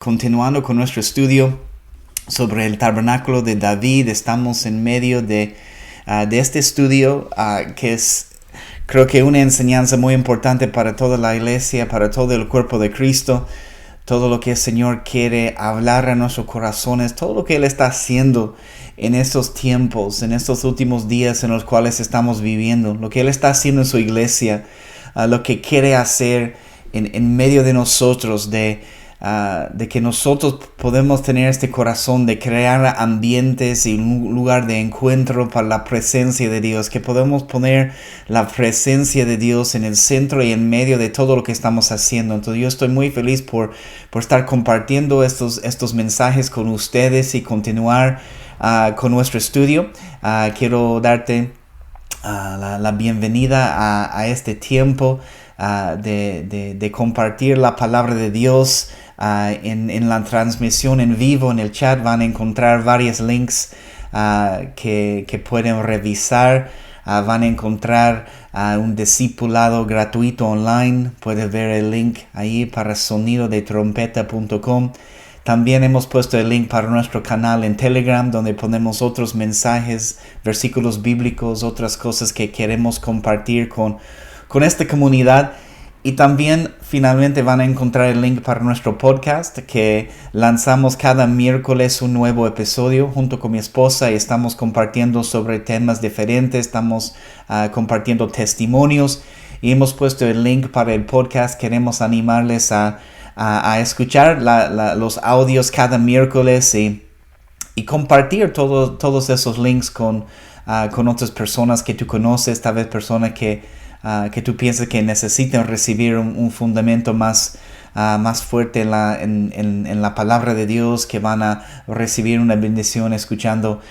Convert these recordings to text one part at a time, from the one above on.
Continuando con nuestro estudio sobre el tabernáculo de David, estamos en medio de este estudio que es, creo que una enseñanza muy importante para toda la iglesia, para todo el cuerpo de Cristo, todo lo que el Señor quiere hablar a nuestros corazones, todo lo que Él está haciendo en estos tiempos, en estos últimos días en los cuales estamos viviendo, lo que Él está haciendo en su iglesia, lo que quiere hacer en medio de nosotros, de que nosotros podemos tener este corazón de crear ambientes y un lugar de encuentro para la presencia de Dios, que podemos poner la presencia de Dios en el centro y en medio de todo lo que estamos haciendo. Entonces yo estoy muy feliz por estar compartiendo estos mensajes con ustedes y continuar con nuestro estudio. Quiero darte la bienvenida a este tiempo de compartir la palabra de Dios. En la transmisión en vivo, en el chat, van a encontrar varios links que pueden revisar. Van a encontrar un discipulado gratuito online. Puedes ver el link ahí para sonidodetrompeta.com. También hemos puesto el link para nuestro canal en Telegram, donde ponemos otros mensajes, versículos bíblicos, otras cosas que queremos compartir con esta comunidad. Y también finalmente van a encontrar el link para nuestro podcast, que lanzamos cada miércoles un nuevo episodio junto con mi esposa y estamos compartiendo sobre temas diferentes, estamos compartiendo testimonios y hemos puesto el link para el podcast. Queremos animarles a escuchar los audios cada miércoles y compartir todos esos links con otras personas que tú conoces, tal vez personas que tú piensas que necesitan recibir un fundamento más fuerte en la palabra de Dios, que van a recibir una bendición escuchando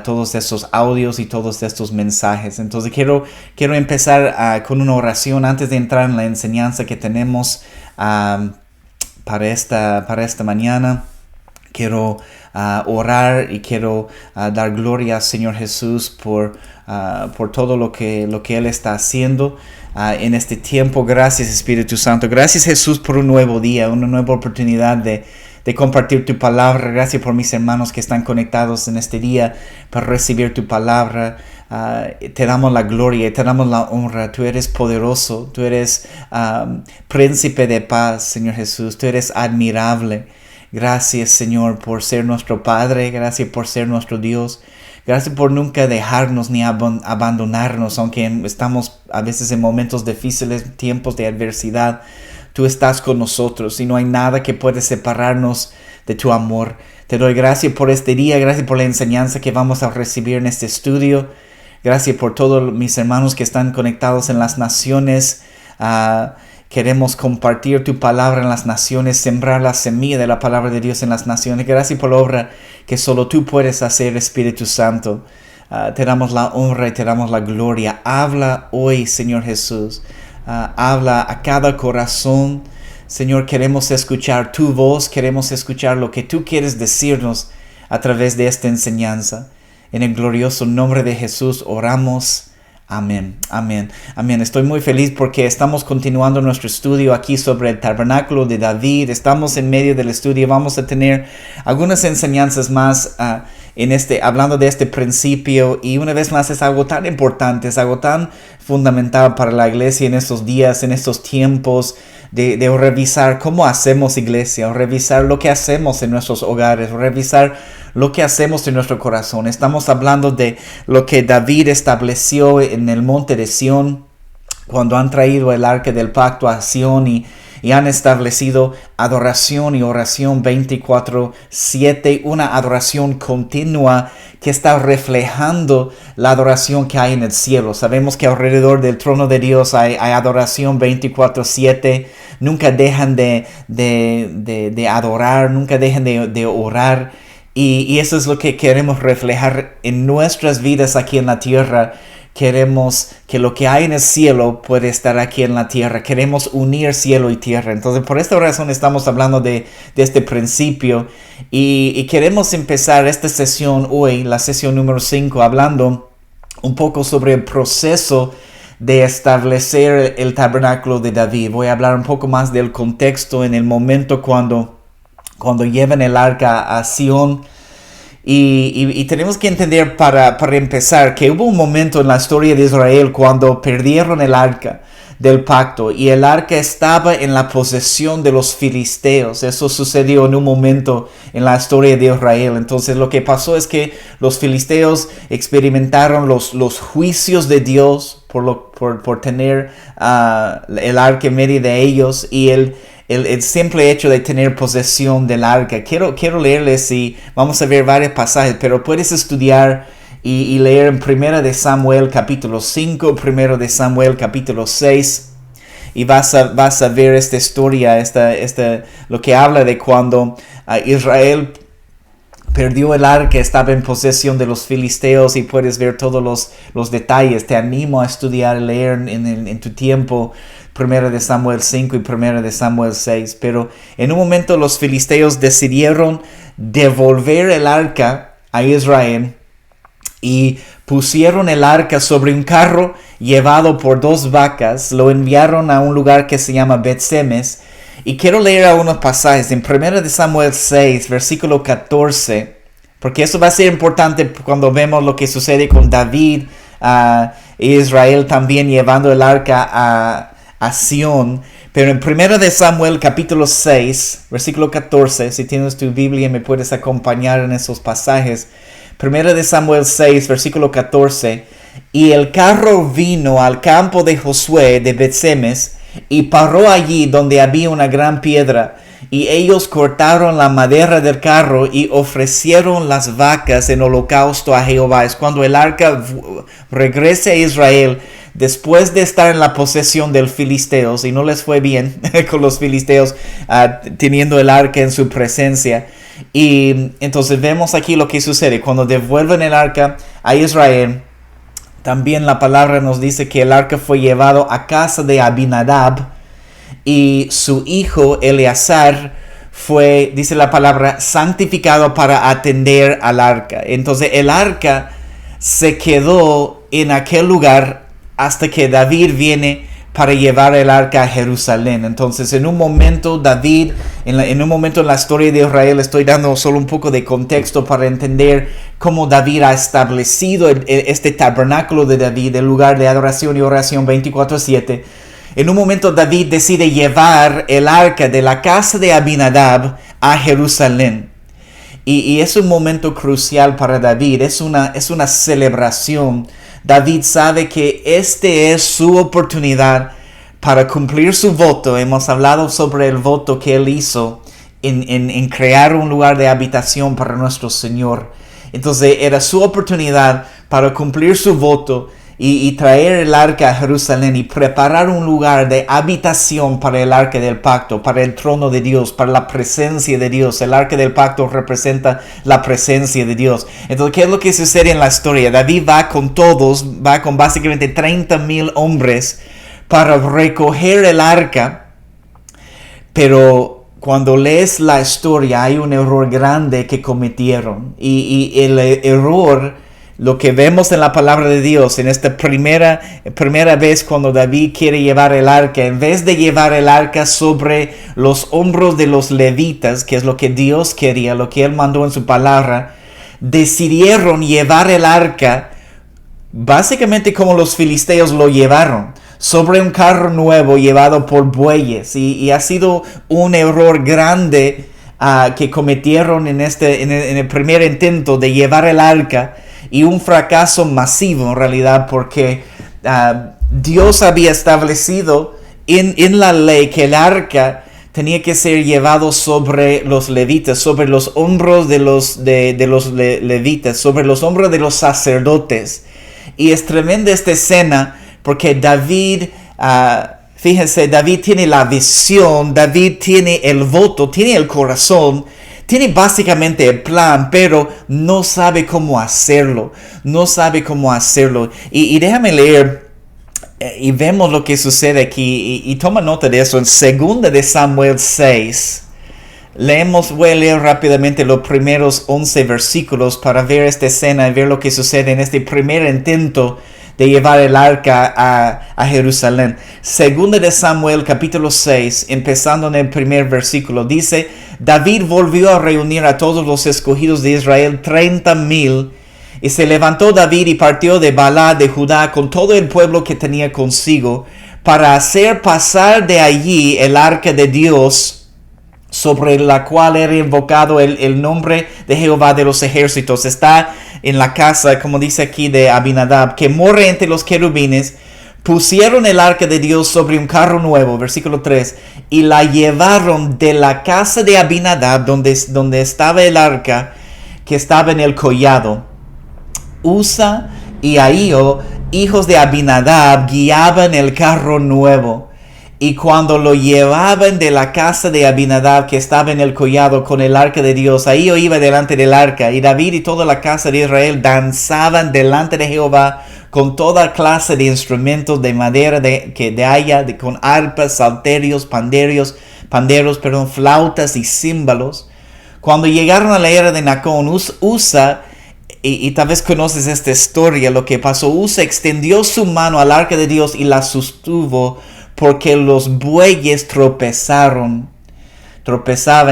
todos estos audios y todos estos mensajes. Entonces quiero empezar con una oración antes de entrar en la enseñanza que tenemos para esta mañana. Quiero orar y quiero dar gloria al Señor Jesús por todo lo que Él está haciendo en este tiempo. Gracias, Espíritu Santo. Gracias, Jesús, por un nuevo día, una nueva oportunidad de compartir tu palabra. Gracias por mis hermanos que están conectados en este día para recibir tu palabra. Te damos la gloria y te damos la honra. Tú eres poderoso, tú eres príncipe de paz, Señor Jesús. Tú eres admirable. Gracias, Señor, por ser nuestro Padre. Gracias por ser nuestro Dios. Gracias por nunca dejarnos ni abandonarnos, aunque estamos a veces en momentos difíciles, tiempos de adversidad. Tú estás con nosotros y no hay nada que pueda separarnos de tu amor. Te doy gracias por este día. Gracias por la enseñanza que vamos a recibir en este estudio. Gracias por todos mis hermanos que están conectados en las naciones. Queremos compartir tu palabra en las naciones, sembrar la semilla de la palabra de Dios en las naciones. Gracias por la obra que solo tú puedes hacer, Espíritu Santo. Te damos la honra y te damos la gloria. Habla hoy, Señor Jesús. Habla a cada corazón. Señor, queremos escuchar tu voz. Queremos escuchar lo que tú quieres decirnos a través de esta enseñanza. En el glorioso nombre de Jesús oramos. Amén, amén, amén. Estoy muy feliz porque estamos continuando nuestro estudio aquí sobre el tabernáculo de David. Estamos en medio del estudio. Vamos a tener algunas enseñanzas más hablando de este principio. Y una vez más es algo tan importante, es algo tan fundamental para la iglesia en estos días, en estos tiempos, de revisar cómo hacemos iglesia, revisar lo que hacemos en nuestros hogares, revisar lo que hacemos en nuestro corazón. Estamos hablando de lo que David estableció en el monte de Sión, cuando han traído el arca del pacto a Sión y han establecido adoración y oración 24/7, una adoración continua que está reflejando la adoración que hay en el cielo. Sabemos que alrededor del trono de Dios hay adoración 24/7. Nunca dejan de adorar, nunca dejan de orar. Y eso es lo que queremos reflejar en nuestras vidas aquí en la tierra. Queremos que lo que hay en el cielo puede estar aquí en la tierra. Queremos unir cielo y tierra. Entonces, por esta razón estamos hablando de este principio. Y queremos empezar esta sesión hoy, la sesión número 5, hablando un poco sobre el proceso de establecer el tabernáculo de David. Voy a hablar un poco más del contexto en el momento cuando cuando llevan el arca a Sion. Y tenemos que entender para empezar que hubo un momento en la historia de Israel cuando perdieron el arca del pacto y el arca estaba en la posesión de los filisteos. Eso sucedió en un momento en la historia de Israel. Entonces lo que pasó es que los filisteos experimentaron los juicios de Dios por tener el arca en medio de ellos, y el simple hecho de tener posesión del arca. Quiero leerles, y vamos a ver varios pasajes, pero puedes estudiar y leer en 1 de Samuel capítulo 5, 1 de Samuel capítulo 6, y vas a ver esta historia, lo que habla de cuando Israel perdió el arca, estaba en posesión de los filisteos, y puedes ver todos los detalles. Te animo a estudiar y leer en tu tiempo 1 de Samuel 5 y 1 de Samuel 6. Pero en un momento los filisteos decidieron devolver el arca a Israel y pusieron el arca sobre un carro llevado por 2 vacas. Lo enviaron a un lugar que se llama Bet-Semes. Y quiero leer algunos pasajes en 1 de Samuel 6, versículo 14, porque eso va a ser importante cuando vemos lo que sucede con David e Israel también llevando el arca a Sion. Pero en 1 de Samuel capítulo 6, versículo 14, si tienes tu Biblia me puedes acompañar en esos pasajes. 1 de Samuel 6, versículo 14. Y el carro vino al campo de Josué de Bet-Semes y paró allí donde había una gran piedra. Y ellos cortaron la madera del carro y ofrecieron las vacas en holocausto a Jehová. Es cuando el arca regrese a Israel después de estar en la posesión de los filisteos, y no les fue bien con los filisteos teniendo el arca en su presencia. Y entonces vemos aquí lo que sucede cuando devuelven el arca a Israel. También la palabra nos dice que el arca fue llevado a casa de Abinadab, y su hijo Eleazar fue, dice la palabra, santificado para atender al arca. Entonces el arca se quedó en aquel lugar hasta que David viene para llevar el arca a Jerusalén. Entonces en un momento David, en un momento en la historia de Israel, estoy dando solo un poco de contexto para entender cómo David ha establecido este tabernáculo de David, el lugar de adoración y oración 24/7. En un momento David decide llevar el arca de la casa de Abinadab a Jerusalén. Y es un momento crucial para David, es una celebración. David sabe que este es su oportunidad para cumplir su voto. Hemos hablado sobre el voto que él hizo en crear un lugar de habitación para nuestro Señor. Entonces era su oportunidad para cumplir su voto y traer el arca a Jerusalén y preparar un lugar de habitación para el arca del pacto, para el trono de Dios, para la presencia de Dios. El arca del pacto representa la presencia de Dios. Entonces, ¿qué es lo que sucede en la historia? David va con básicamente 30,000 hombres para recoger el arca, pero cuando lees la historia hay un error grande que cometieron, y el error, lo que vemos en la palabra de Dios, en esta primera vez cuando David quiere llevar el arca, en vez de llevar el arca sobre los hombros de los levitas, que es lo que Dios quería, lo que Él mandó en su palabra, decidieron llevar el arca básicamente como los filisteos lo llevaron, sobre un carro nuevo llevado por bueyes. Y ha sido un error grande que cometieron en el primer intento de llevar el arca, y un fracaso masivo en realidad, porque Dios había establecido en la ley que el arca tenía que ser llevado sobre los levitas, sobre los hombros de los levitas, sobre los hombros de los sacerdotes. Y es tremenda esta escena porque David, fíjense, David tiene la visión, David tiene el voto, tiene el corazón, tiene básicamente el plan, pero no sabe cómo hacerlo. Y déjame leer, y vemos lo que sucede aquí, y toma nota de eso. En 2 de Samuel 6, voy a leer rápidamente los primeros 11 versículos para ver esta escena y ver lo que sucede en este primer intento de llevar el arca a Jerusalén. Segunda de Samuel capítulo 6, empezando en el primer versículo, dice: David volvió a reunir a todos los escogidos de Israel, 30,000, y se levantó David y partió de Baalá de Judá con todo el pueblo que tenía consigo, para hacer pasar de allí el arca de Dios, sobre la cual era invocado el nombre de Jehová de los ejércitos. Está en la casa, como dice aquí, de Abinadab, que mora entre los querubines. Pusieron el arca de Dios sobre un carro nuevo, versículo 3, y la llevaron de la casa de Abinadab, donde estaba el arca, que estaba en el collado. Usa y Ahío, hijos de Abinadab, guiaban el carro nuevo. Y cuando lo llevaban de la casa de Abinadab, que estaba en el collado con el arca de Dios, Ahío iba delante del arca, y David y toda la casa de Israel danzaban delante de Jehová con toda clase de instrumentos de madera con arpas, salterios, panderos, flautas y címbalos. Cuando llegaron a la era de Nacón, Usa, y tal vez conoces esta historia, lo que pasó: Usa extendió su mano al arca de Dios y la sostuvo, porque los bueyes tropezaban,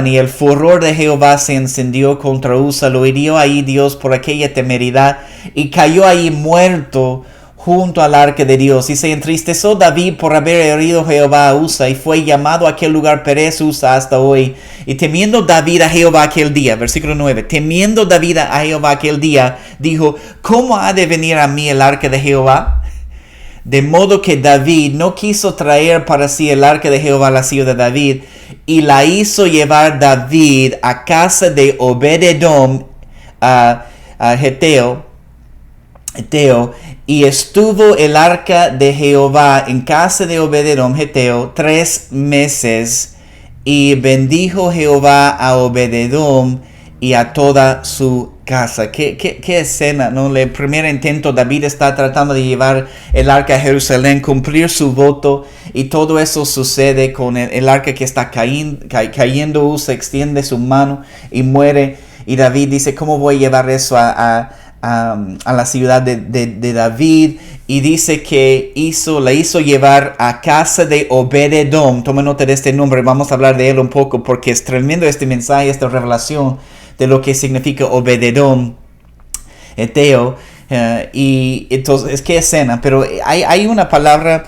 y el furor de Jehová se encendió contra Usa. Lo hirió ahí Dios por aquella temeridad, y cayó ahí muerto junto al arca de Dios. Y se entristeció David por haber herido Jehová a Usa, y fue llamado a aquel lugar Perez Usa hasta hoy. Y temiendo David a Jehová aquel día, versículo 9, temiendo David a Jehová aquel día, dijo: ¿cómo ha de venir a mí el arca de Jehová? De modo que David no quiso traer para sí el arca de Jehová a la ciudad de David, y la hizo llevar David a casa de Obed-edom, a Geteo, y estuvo el arca de Jehová en casa de Obed-edom, Geteo, 3 meses, y bendijo Jehová a Obed-edom y a toda su casa. ¿Qué escena, ¿no? El primer intento, David está tratando de llevar el arca a Jerusalén, cumplir su voto, y todo eso sucede con el arca que está cayendo. Usa extiende su mano y muere, y David dice: ¿cómo voy a llevar eso a la ciudad de David? Y dice que la hizo llevar a casa de Obed-edom. Toma nota de este nombre, vamos a hablar de él un poco, porque es tremendo este mensaje, esta revelación de lo que significa Obed-edom, Eteo. Y entonces, qué escena. Pero hay una palabra,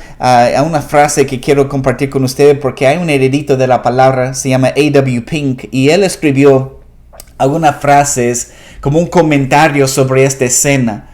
una frase que quiero compartir con ustedes, porque hay un heredito de la palabra, se llama A.W. Pink, y él escribió algunas frases como un comentario sobre esta escena.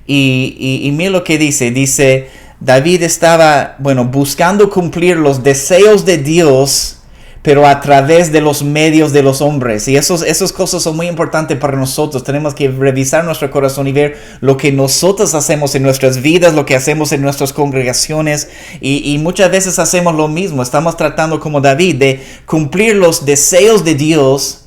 Y mira lo que dice: David estaba, buscando cumplir los deseos de Dios, pero a través de los medios de los hombres. Y esas cosas son muy importantes para nosotros. Tenemos que revisar nuestro corazón y ver lo que nosotros hacemos en nuestras vidas, lo que hacemos en nuestras congregaciones. Y muchas veces hacemos lo mismo. Estamos tratando, como David, de cumplir los deseos de Dios,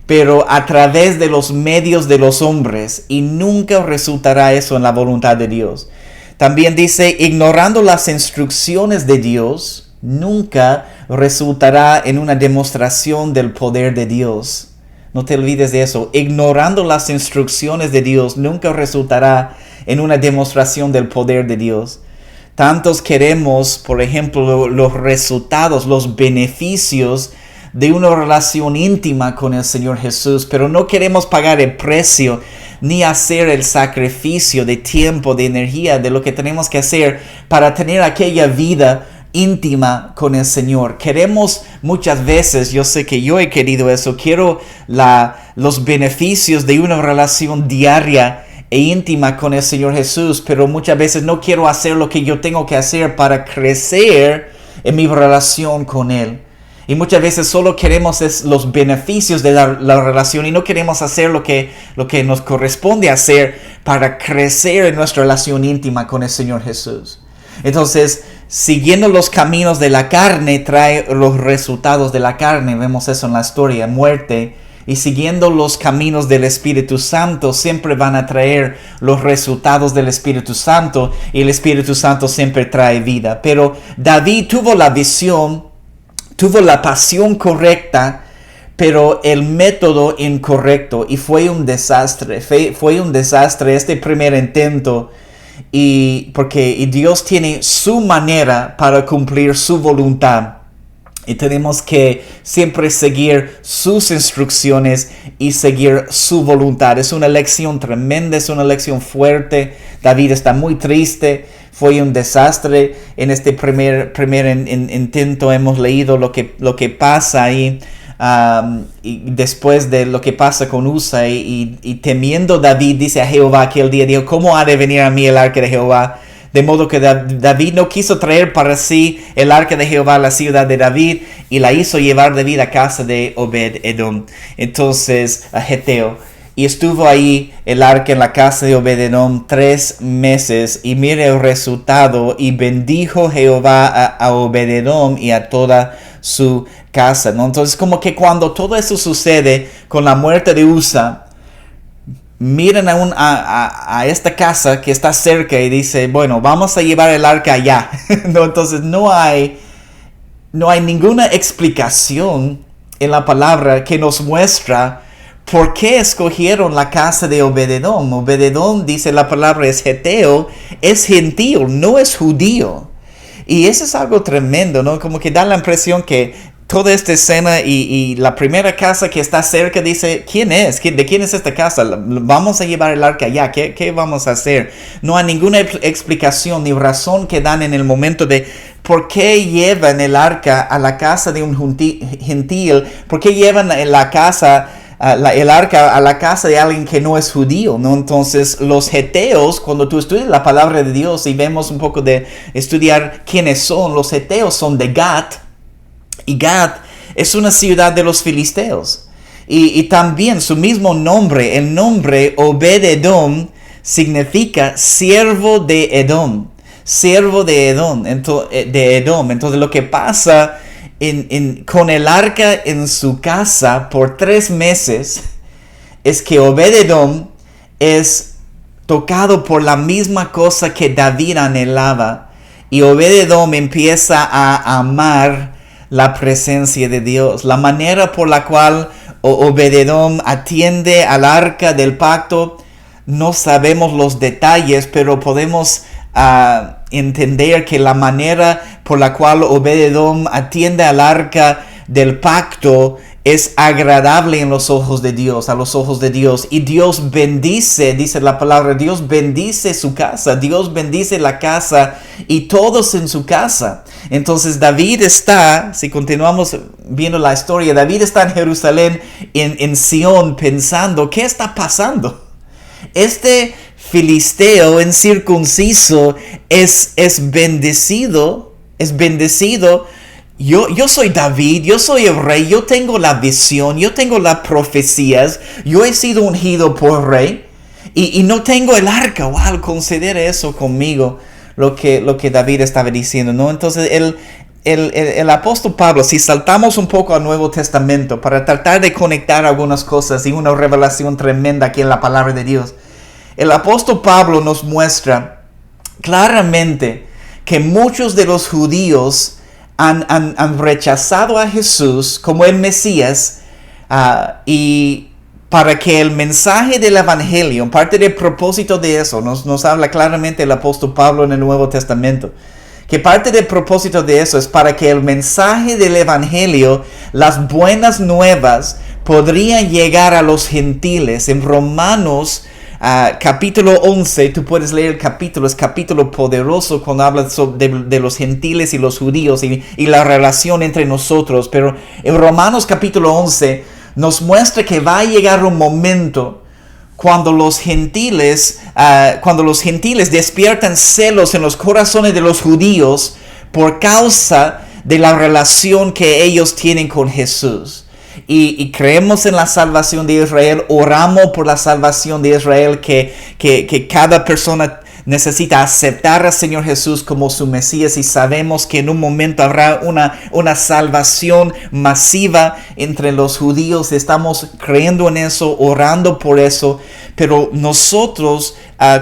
pero a través de los medios de los hombres. Y nunca resultará eso en la voluntad de Dios. También dice: ignorando las instrucciones de Dios, nunca resultará en una demostración del poder de Dios. No te olvides de eso. Ignorando las instrucciones de Dios nunca resultará en una demostración del poder de Dios. Tantos queremos, por ejemplo, los resultados, los beneficios de una relación íntima con el Señor Jesús, pero no queremos pagar el precio ni hacer el sacrificio de tiempo, de energía, de lo que tenemos que hacer para tener aquella vida íntima con el Señor. Queremos muchas veces, yo sé que yo he querido eso, quiero los beneficios de una relación diaria e íntima con el Señor Jesús, pero muchas veces no quiero hacer lo que yo tengo que hacer para crecer en mi relación con Él. Y muchas veces solo queremos los beneficios de la relación, y no queremos hacer lo que nos corresponde hacer para crecer en nuestra relación íntima con el Señor Jesús. Entonces, siguiendo los caminos de la carne trae los resultados de la carne. Vemos eso en la historia: muerte. Y siguiendo los caminos del Espíritu Santo siempre van a traer los resultados del Espíritu Santo, y el Espíritu Santo siempre trae vida. Pero David tuvo la visión, tuvo la pasión correcta, pero el método incorrecto, y fue un desastre. Fue un desastre este primer intento. y Dios tiene su manera para cumplir su voluntad. Y tenemos que siempre seguir sus instrucciones y seguir su voluntad. Es una lección tremenda, es una lección fuerte. David está muy triste. Fue un desastre en este primer intento. Hemos leído lo que pasa ahí. Y después de lo que pasa con Usa. Y temiendo David, dice a Jehová aquel día, dijo, ¿cómo ha de venir a mí el arca de Jehová? De modo que David no quiso traer para sí el arca de Jehová a la ciudad de David y la hizo llevar David a casa de Obed-edom. Entonces, a Geteo. Y estuvo ahí el arca en la casa de Obed-edom 3 meses. Y mire el resultado. Y bendijo Jehová a Obed-edom y a toda su casa, ¿no? Entonces, como que cuando todo eso sucede con la muerte de Usa, miran a esta casa que está cerca y dice, bueno, vamos a llevar el arca allá. No, entonces no hay ninguna explicación en la palabra que nos muestra por qué escogieron la casa de Obed-edom. Obed-edom, dice la palabra, es geteo, es gentil, no es judío. Y eso es algo tremendo, ¿no? Como que da la impresión que toda esta escena y la primera casa que está cerca dice, ¿quién es? ¿De quién es esta casa? Vamos a llevar el arca allá. ¿Qué vamos a hacer? No hay ninguna explicación ni razón que dan en el momento de por qué llevan el arca a la casa de un gentil. ¿Por qué llevan el arca a la casa de alguien que no es judío, ¿no? Entonces, los geteos, cuando tú estudias la palabra de Dios y vemos un poco de estudiar quiénes son, los geteos son de Gat. Y Gat es una ciudad de los filisteos. Y también su mismo nombre, el nombre Obed-edom, significa siervo de Edom. Siervo de Edom. Entonces lo que pasa con el arca en su casa por 3 meses es que Obed-edom es tocado por la misma cosa que David anhelaba. Y Obed-edom empieza a amar la presencia de Dios. La manera por la cual Obed-edom atiende al arca del pacto, no sabemos los detalles, pero podemos entender que la manera por la cual Obed-edom atiende al arca del pacto es agradable en los ojos de Dios, a los ojos de Dios. Y Dios bendice, dice la palabra, Dios bendice su casa, Dios bendice la casa y todos en su casa. Entonces David está, si continuamos viendo la historia, David está en Jerusalén, en Sión, pensando, ¿qué está pasando? Este filisteo incircunciso es bendecido. Yo soy David, yo soy el rey, yo tengo la visión, yo tengo las profecías, yo he sido ungido por rey y no tengo el arca. Wow, considere eso conmigo, lo que David estaba diciendo, ¿no? Entonces el apóstol Pablo, si saltamos un poco al Nuevo Testamento para tratar de conectar algunas cosas y una revelación tremenda aquí en la palabra de Dios, el apóstol Pablo nos muestra claramente que muchos de los judíos han rechazado a Jesús como el Mesías, y para que el mensaje del Evangelio, parte del propósito de eso, nos habla claramente el apóstol Pablo en el Nuevo Testamento, que parte del propósito de eso es para que el mensaje del Evangelio, las buenas nuevas, podrían llegar a los gentiles. En Romanos capítulo 11, tú puedes leer el capítulo, es capítulo poderoso cuando habla de los gentiles y los judíos y la relación entre nosotros. Pero en Romanos capítulo 11 nos muestra que va a llegar un momento cuando los gentiles despiertan celos en los corazones de los judíos por causa de la relación que ellos tienen con Jesús. Y creemos en la salvación de Israel, oramos por la salvación de Israel, que cada persona necesita aceptar al Señor Jesús como su Mesías, y sabemos que en un momento habrá una salvación masiva entre los judíos. Estamos creyendo en eso, orando por eso, pero nosotros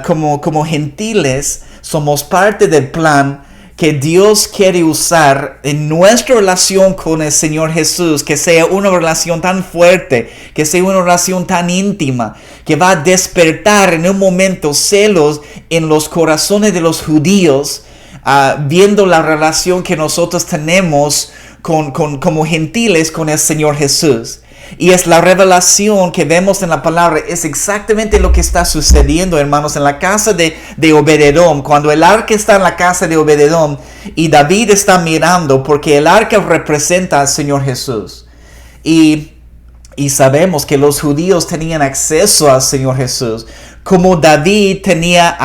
como gentiles somos parte del plan que Dios quiere usar en nuestra relación con el Señor Jesús, que sea una relación tan fuerte, que sea una relación tan íntima, que va a despertar en un momento celos en los corazones de los judíos, viendo la relación que nosotros tenemos como gentiles con el Señor Jesús. Y es la revelación que vemos en la palabra, es exactamente lo que está sucediendo, hermanos, en la casa de Obed-edom. Cuando el arca está en la casa de Obed-edom y David está mirando, porque el arca representa al Señor Jesús. Y sabemos que los judíos tenían acceso al Señor Jesús, como David tenía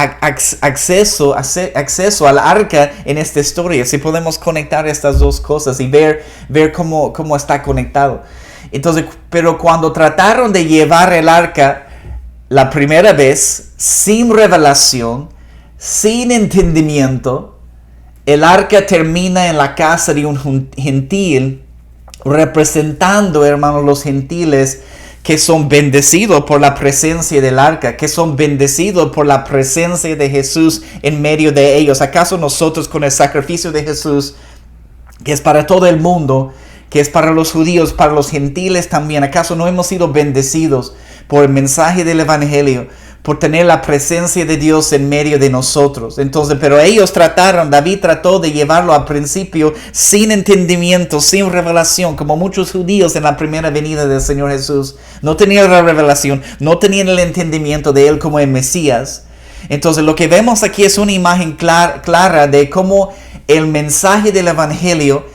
acceso al arca en esta historia. Si podemos conectar estas dos cosas y ver cómo está conectado. Entonces, pero cuando trataron de llevar el arca la primera vez, sin revelación, sin entendimiento, el arca termina en la casa de un gentil, representando, hermanos, los gentiles que son bendecidos por la presencia del arca, que son bendecidos por la presencia de Jesús en medio de ellos. ¿Acaso nosotros, con el sacrificio de Jesús, que es para todo el mundo, que es para los judíos, para los gentiles también, acaso no hemos sido bendecidos por el mensaje del evangelio, por tener la presencia de Dios en medio de nosotros? Entonces, pero ellos David trató de llevarlo al principio sin entendimiento, sin revelación, como muchos judíos en la primera venida del Señor Jesús. No tenían la revelación, no tenían el entendimiento de Él como el Mesías. Entonces, lo que vemos aquí es una imagen clara de cómo el mensaje del evangelio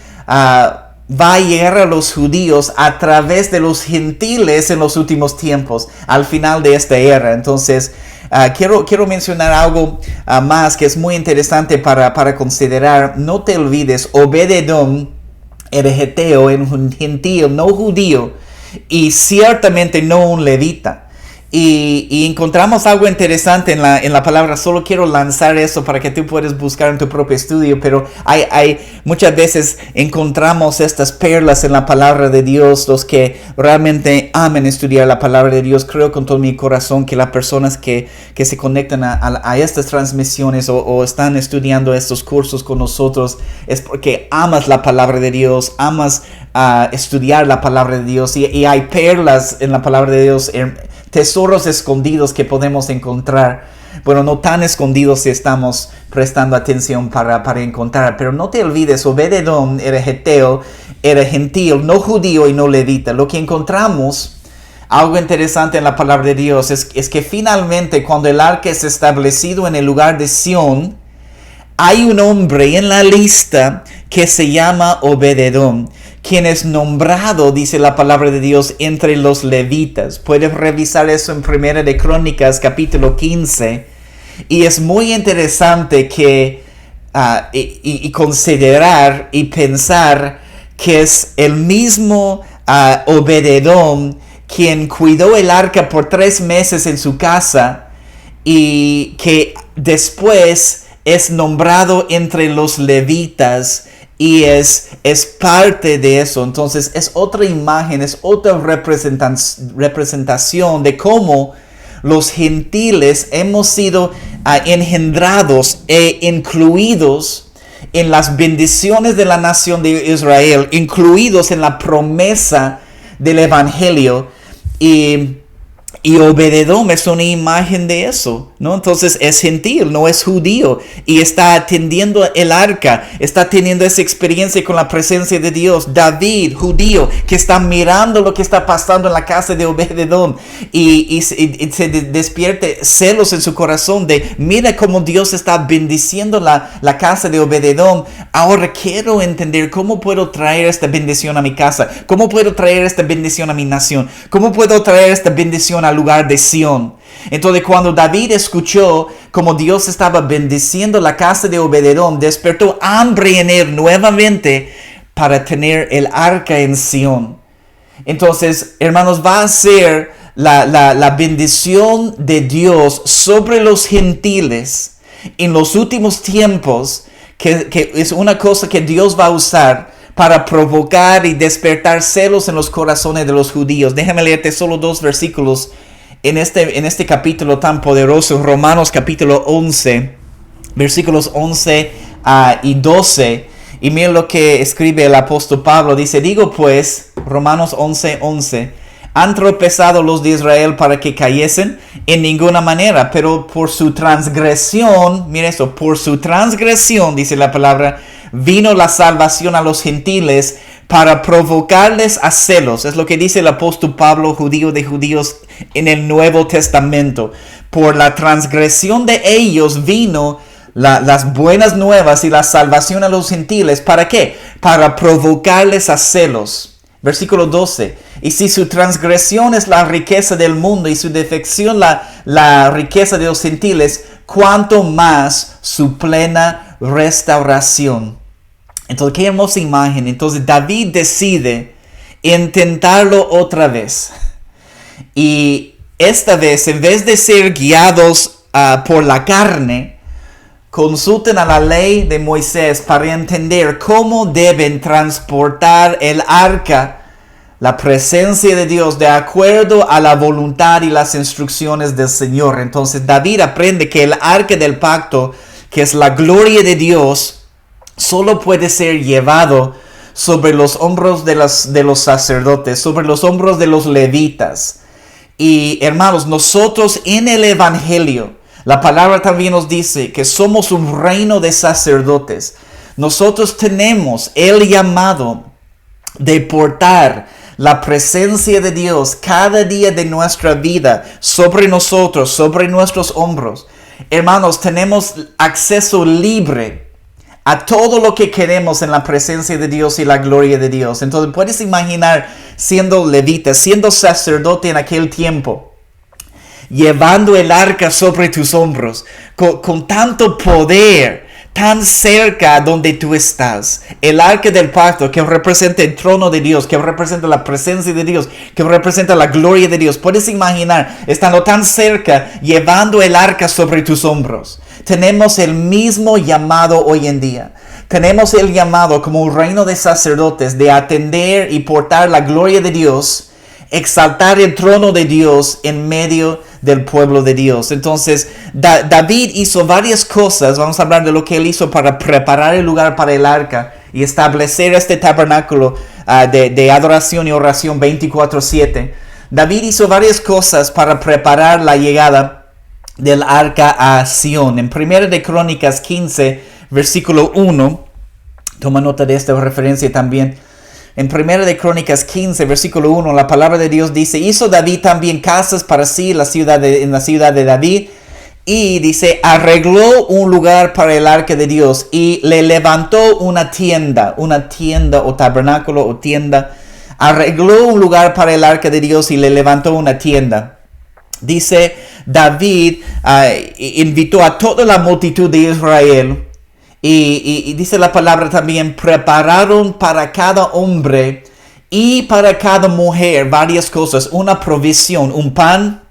va a llegar a los judíos a través de los gentiles en los últimos tiempos, al final de esta era. Entonces, quiero mencionar algo más que es muy interesante para considerar. No te olvides, Obed-edom era geteo, era un gentil, no judío, y ciertamente no un levita. Y encontramos algo interesante en la palabra. Solo quiero lanzar eso para que tú puedas buscar en tu propio estudio. Pero hay muchas veces encontramos estas perlas en la palabra de Dios. Los que realmente aman estudiar la palabra de Dios, creo con todo mi corazón que las personas que se conectan a estas transmisiones o están estudiando estos cursos con nosotros, es porque amas la palabra de Dios, amas estudiar la palabra de Dios. Y hay perlas en la palabra de Dios, tesoros escondidos que podemos encontrar. Bueno, no tan escondidos si estamos prestando atención para encontrar. Pero no te olvides, Obed-edom era geteo, era gentil, no judío y no levita. Lo que encontramos, algo interesante en la palabra de Dios, es que finalmente cuando el arca es establecido en el lugar de Sión, hay un hombre en la lista que se llama Obed-edom, quien es nombrado, dice la palabra de Dios, entre los levitas. Puedes revisar eso en Primera de Crónicas, capítulo 15. Y es muy interesante que considerar y pensar que es el mismo Obed-edom quien cuidó el arca por 3 meses en su casa y que después es nombrado entre los levitas. Y es parte de eso. Entonces es otra imagen, es otra representación de cómo los gentiles hemos sido engendrados e incluidos en las bendiciones de la nación de Israel, incluidos en la promesa del evangelio. Y Obed-edom es una imagen de eso, ¿no? Entonces es gentil, no es judío, y está atendiendo el arca, está teniendo esa experiencia con la presencia de Dios. David, judío, que está mirando lo que está pasando en la casa de Obed-edom y se despierte celos en su corazón de mira cómo Dios está bendiciendo la casa de Obed-edom. Ahora quiero entender cómo puedo traer esta bendición a mi casa, cómo puedo traer esta bendición a mi nación, cómo puedo traer esta bendición al lugar de Sión. Entonces cuando David escuchó cómo Dios estaba bendiciendo la casa de Obed-edom, despertó hambre en él nuevamente para tener el arca en Sión. Entonces, hermanos, va a ser la bendición de Dios sobre los gentiles en los últimos tiempos, que es una cosa que Dios va a usar para provocar y despertar celos en los corazones de los judíos. Déjame leerte solo 2 versículos en este capítulo tan poderoso, Romanos capítulo 11, versículos 11 y 12. Y mira lo que escribe el apóstol Pablo. Dice, digo pues, Romanos 11:11, ¿han tropezado los de Israel para que cayesen? En ninguna manera, pero por su transgresión, mira eso, por su transgresión, dice la palabra, vino la salvación a los gentiles para provocarles a celos. Es lo que dice el apóstol Pablo, judío de judíos, en el Nuevo Testamento. Por la transgresión de ellos vino las buenas nuevas y la salvación a los gentiles. ¿Para qué? Para provocarles a celos. Versículo 12. Y si su transgresión es la riqueza del mundo y su defección la riqueza de los gentiles, ¿cuánto más su plena restauración? Entonces, qué hermosa imagen. Entonces, David decide intentarlo otra vez. Y esta vez, en vez de ser guiados por la carne, consulten a la ley de Moisés para entender cómo deben transportar el arca, la presencia de Dios, de acuerdo a la voluntad y las instrucciones del Señor. Entonces David aprende que el arca del pacto, que es la gloria de Dios, solo puede ser llevado sobre los hombros de los sacerdotes, sobre los hombros de los levitas. Y hermanos, nosotros en el Evangelio, la palabra también nos dice que somos un reino de sacerdotes. Nosotros tenemos el llamado de portar la presencia de Dios cada día de nuestra vida sobre nosotros, sobre nuestros hombros. Hermanos, tenemos acceso libre a todo lo que queremos en la presencia de Dios y la gloria de Dios. Entonces puedes imaginar siendo levita, siendo sacerdote en aquel tiempo, llevando el arca sobre tus hombros, con tanto poder, tan cerca donde tú estás. El arca del pacto, que representa el trono de Dios, que representa la presencia de Dios, que representa la gloria de Dios. Puedes imaginar, estando tan cerca, llevando el arca sobre tus hombros. Tenemos el mismo llamado hoy en día. Tenemos el llamado como un reino de sacerdotes de atender y portar la gloria de Dios, exaltar el trono de Dios en medio del pueblo de Dios. Entonces, David hizo varias cosas. Vamos a hablar de lo que él hizo para preparar el lugar para el arca y establecer este tabernáculo de adoración y oración 24/7. David hizo varias cosas para preparar la llegada del arca a Sión. En 1 de Crónicas 15, versículo 1, toma nota de esta referencia también. En 1 de Crónicas 15, versículo 1, la palabra de Dios dice, hizo David también casas para sí en la ciudad de David, y dice, arregló un lugar para el arca de Dios, y le levantó una tienda o tabernáculo o tienda, arregló un lugar para el arca de Dios y le levantó una tienda. Dice, David invitó a toda la multitud de Israel. Y dice la palabra también, prepararon para cada hombre y para cada mujer varias cosas, una provisión, un pan,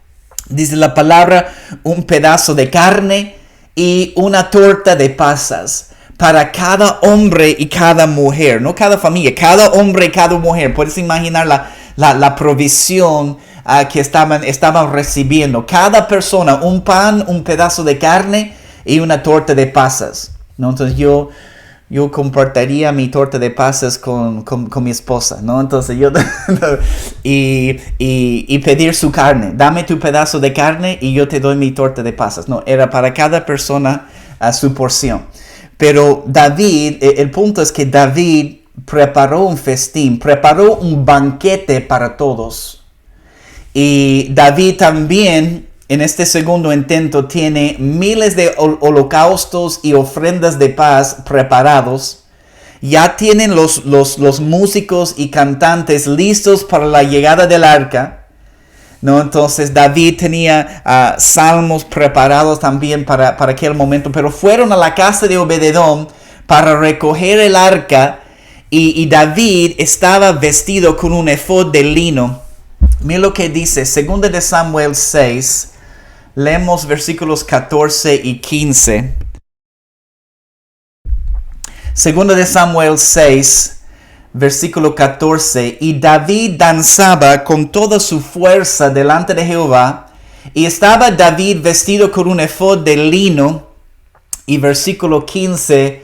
dice la palabra, un pedazo de carne y una torta de pasas para cada hombre y cada mujer, no cada familia, cada hombre y cada mujer. Puedes imaginar la provisión que estaban recibiendo. Cada persona, un pan, un pedazo de carne y una torta de pasas. ¿No? Entonces yo compartiría mi torta de pasas con mi esposa, ¿no? Entonces yo y pedir su carne. Dame tu pedazo de carne y yo te doy mi torta de pasas. No, era para cada persona su porción. Pero David, el punto es que David preparó un festín, preparó un banquete para todos. Y David también, en este segundo intento, tiene miles de holocaustos y ofrendas de paz preparados. Ya tienen los músicos y cantantes listos para la llegada del arca, ¿no? Entonces David tenía salmos preparados también para aquel momento, pero fueron a la casa de Obed-edom para recoger el arca, y David estaba vestido con un efod de lino. Mira lo que dice, 2 de Samuel 6, leemos versículos 14 y 15. 2 de Samuel 6, versículo 14. Y David danzaba con toda su fuerza delante de Jehová, y estaba David vestido con un efod de lino. Y versículo 15,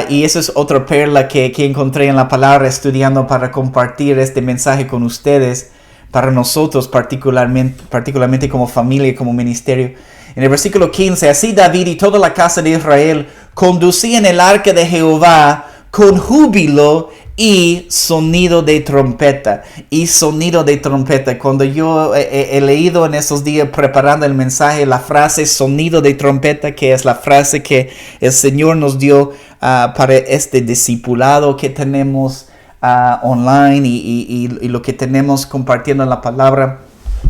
Y eso es otra perla que encontré en la palabra estudiando para compartir este mensaje con ustedes, para nosotros particularmente como familia y como ministerio. En el versículo 15, así David y toda la casa de Israel conducían el arca de Jehová con júbilo y sonido de trompeta. Y sonido de trompeta. Cuando yo he leído en esos días preparando el mensaje la frase sonido de trompeta, que es la frase que el Señor nos dio para este discipulado que tenemos online y lo que tenemos compartiendo en la palabra.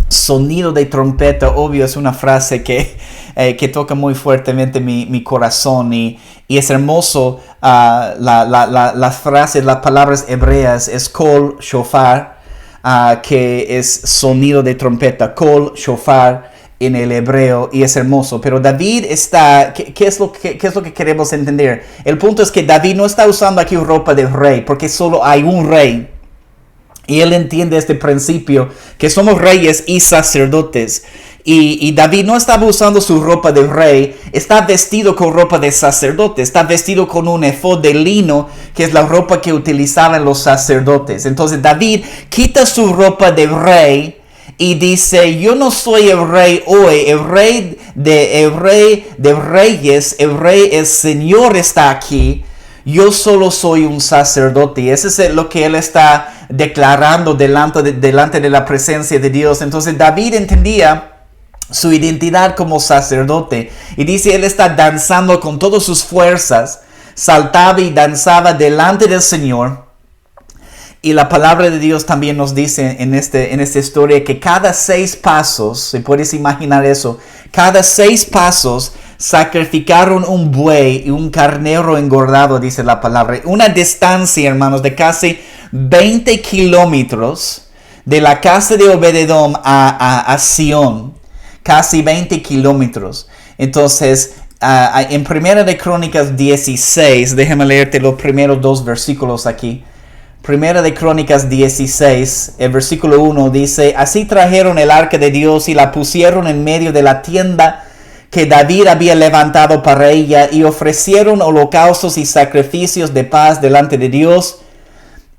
Sonido de trompeta, obvio, es una frase que toca muy fuertemente mi corazón y es hermoso. Las frases, las palabras hebreas es kol shofar, que es sonido de trompeta, kol shofar en el hebreo, y es hermoso. Pero David está, ¿qué es lo que queremos entender? El punto es que David no está usando aquí ropa de rey, porque solo hay un rey. Y él entiende este principio, que somos reyes y sacerdotes. Y David no estaba usando su ropa de rey, está vestido con ropa de sacerdote, está vestido con un efod de lino, que es la ropa que utilizaban los sacerdotes. Entonces David quita su ropa de rey y dice, yo no soy el rey hoy, el rey de reyes, el Señor está aquí. Yo solo soy un sacerdote. Y eso es lo que él está declarando delante de la presencia de Dios. Entonces David entendía su identidad como sacerdote. Y dice, él está danzando con todas sus fuerzas. Saltaba y danzaba delante del Señor. Y la palabra de Dios también nos dice en esta historia que cada 6 pasos, si puedes imaginar eso, cada 6 pasos sacrificaron un buey y un carnero engordado, dice la palabra. Una distancia, hermanos, de casi 20 kilómetros de la casa de Obed-edom a Sión. Casi 20 kilómetros. Entonces, en Primera de Crónicas 16, déjame leerte los primeros 2 versículos aquí. Primera de Crónicas 16, el versículo 1 dice, así trajeron el arca de Dios y la pusieron en medio de la tienda que David había levantado para ella, y ofrecieron holocaustos y sacrificios de paz delante de Dios.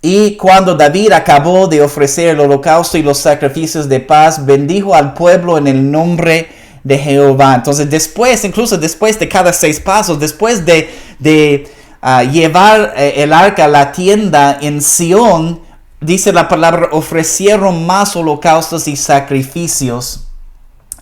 Y cuando David acabó de ofrecer el holocausto y los sacrificios de paz, bendijo al pueblo en el nombre de Jehová. Entonces incluso después de cada 6 pasos, después de llevar el arca a la tienda en Sión, dice la palabra, ofrecieron más holocaustos y sacrificios.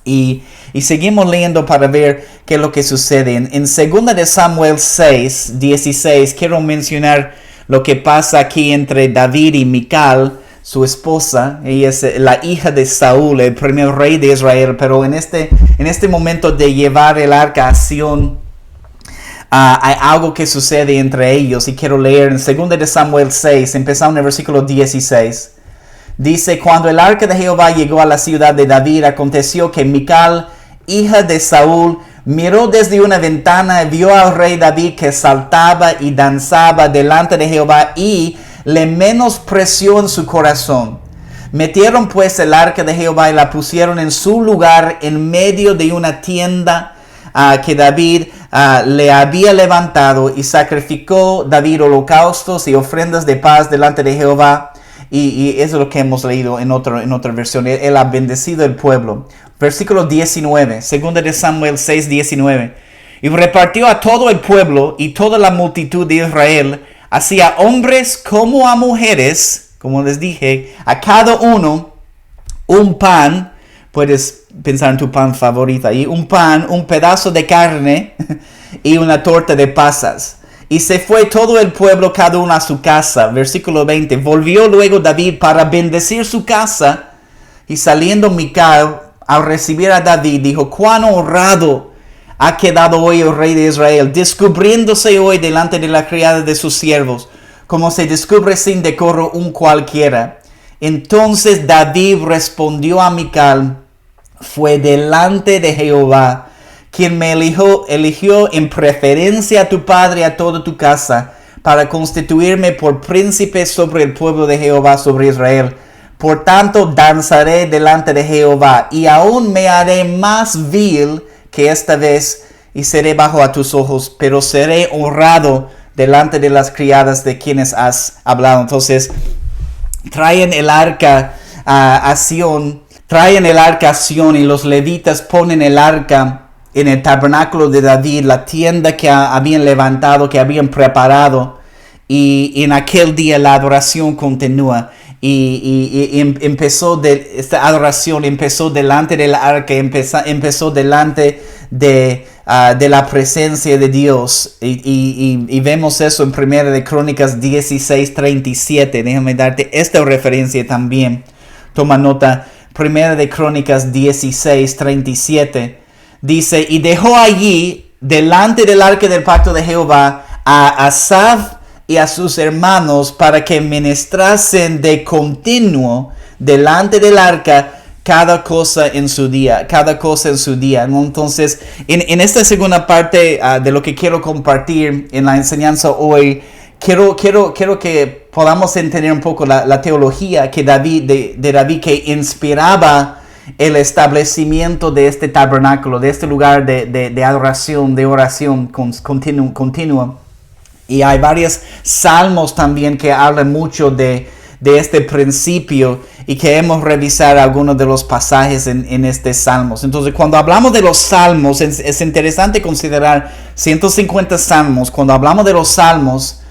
Y seguimos leyendo para ver qué es lo que sucede. En 2 de Samuel 6, 16, quiero mencionar lo que pasa aquí entre David y Mical, su esposa. Ella es la hija de Saúl, el primer rey de Israel. Pero en este momento de llevar el arca a Sión, hay algo que sucede entre ellos. Y quiero leer en 2 de Samuel 6, empezando en el versículo 16. Dice, cuando el arca de Jehová llegó a la ciudad de David, aconteció que Mical, hija de Saúl, miró desde una ventana y vio al rey David que saltaba y danzaba delante de Jehová, y le menospreció en su corazón. Metieron pues el arca de Jehová y la pusieron en su lugar en medio de una tienda que David le había levantado, y sacrificó David holocaustos y ofrendas de paz delante de Jehová. Y eso es lo que hemos leído en otra versión. Él ha bendecido el pueblo. Versículo 19, 2 de Samuel 6, 19. Y repartió a todo el pueblo y toda la multitud de Israel, así a hombres como a mujeres, como les dije, a cada uno un pan. Puedes pensar en tu pan favorito ahí. Un pan, un pedazo de carne y una torta de pasas. Y se fue todo el pueblo, cada uno a su casa. Versículo 20. Volvió luego David para bendecir su casa. Y saliendo Mical, al recibir a David, dijo, cuán honrado ha quedado hoy el rey de Israel, descubriéndose hoy delante de la criada de sus siervos, como se descubre sin decoro un cualquiera. Entonces David respondió a Mical, fue delante de Jehová quien me eligió en preferencia a tu padre y a toda tu casa, para constituirme por príncipe sobre el pueblo de Jehová, sobre Israel. Por tanto, danzaré delante de Jehová, y aún me haré más vil que esta vez, y seré bajo a tus ojos, pero seré honrado delante de las criadas de quienes has hablado. Entonces, traen el arca a Sión, y los levitas ponen el arca en el tabernáculo de David, la tienda que habían levantado, que habían preparado, y en aquel día la adoración continúa. Esta adoración empezó delante del arca, empezó delante de la presencia de Dios, y vemos eso en 1 de Crónicas 16:37. Déjame darte esta referencia también. Toma nota. 1 de Crónicas 16:37 dice: y dejó allí delante del arca del pacto de Jehová a Asaf y a sus hermanos para que ministrasen de continuo delante del arca cada cosa en su día. ¿No? Entonces, en esta segunda parte de lo que quiero compartir en la enseñanza hoy, quiero que podamos entender un poco la teología que de David, que inspiraba el establecimiento de este tabernáculo, de este lugar de adoración, de oración continua. Y hay varios salmos también que hablan mucho de este principio, y queremos revisar algunos de los pasajes en estos salmos. Entonces, cuando hablamos de los salmos, es interesante considerar 150 salmos. Cuando hablamos de los salmos,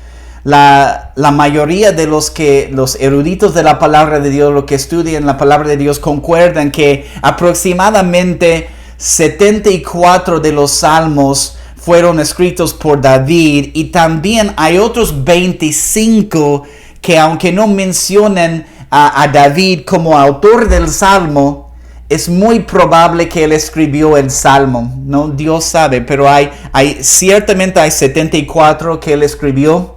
la mayoría de los eruditos de la palabra de Dios, los que estudian la palabra de Dios, concuerdan que aproximadamente 74 de los salmos fueron escritos por David, y también hay otros 25 que, aunque no mencionan a David como autor del salmo, es muy probable que él escribió el salmo, ¿no? Dios sabe, pero ciertamente hay 74 que él escribió.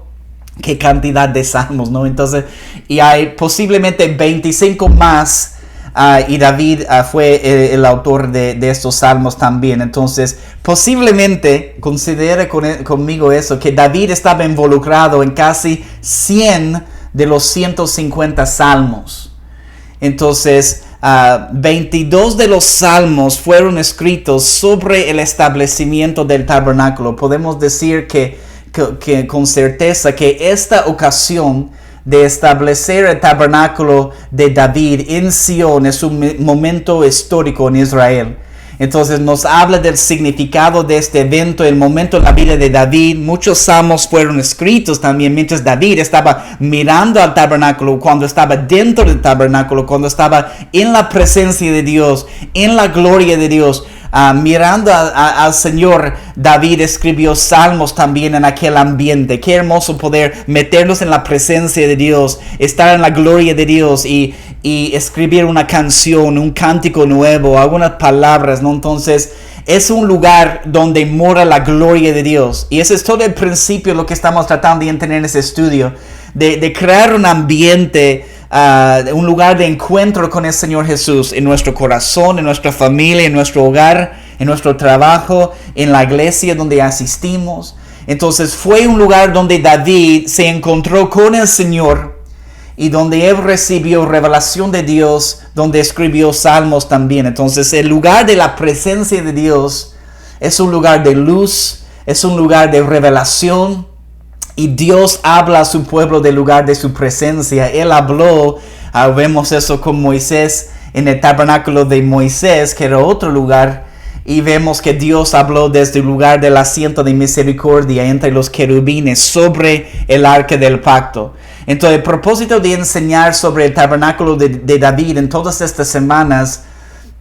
Qué cantidad de salmos, ¿no? Entonces, y hay posiblemente 25 más, y David fue el autor de estos salmos también. Entonces, posiblemente, considere conmigo eso, que David estaba involucrado en casi 100 de los 150 salmos. Entonces, 22 de los salmos fueron escritos sobre el establecimiento del tabernáculo. Podemos decir que con certeza que esta ocasión de establecer el tabernáculo de David en Sion es un momento histórico en Israel. Entonces nos habla del significado de este evento, el momento en la vida de David. Muchos salmos fueron escritos también mientras David estaba mirando al tabernáculo, cuando estaba dentro del tabernáculo, cuando estaba en la presencia de Dios, en la gloria de Dios. Mirando al Señor, David escribió salmos también en aquel ambiente. Qué hermoso poder meternos en la presencia de Dios, estar en la gloria de Dios y escribir una canción, un cántico nuevo, algunas palabras, ¿no? Entonces, es un lugar donde mora la gloria de Dios. Y ese es todo el principio, lo que estamos tratando de entender en este estudio, de crear un ambiente, un lugar de encuentro con el Señor Jesús en nuestro corazón, en nuestra familia, en nuestro hogar, en nuestro trabajo, en la iglesia donde asistimos. Entonces fue un lugar donde David se encontró con el Señor y donde él recibió revelación de Dios, donde escribió salmos también. Entonces el lugar de la presencia de Dios es un lugar de luz, es un lugar de revelación. Y Dios habla a su pueblo del lugar de su presencia. Él habló, vemos eso con Moisés en el tabernáculo de Moisés, que era otro lugar. Y vemos que Dios habló desde el lugar del asiento de misericordia entre los querubines sobre el arca del pacto. Entonces, el propósito de enseñar sobre el tabernáculo de David en todas estas semanas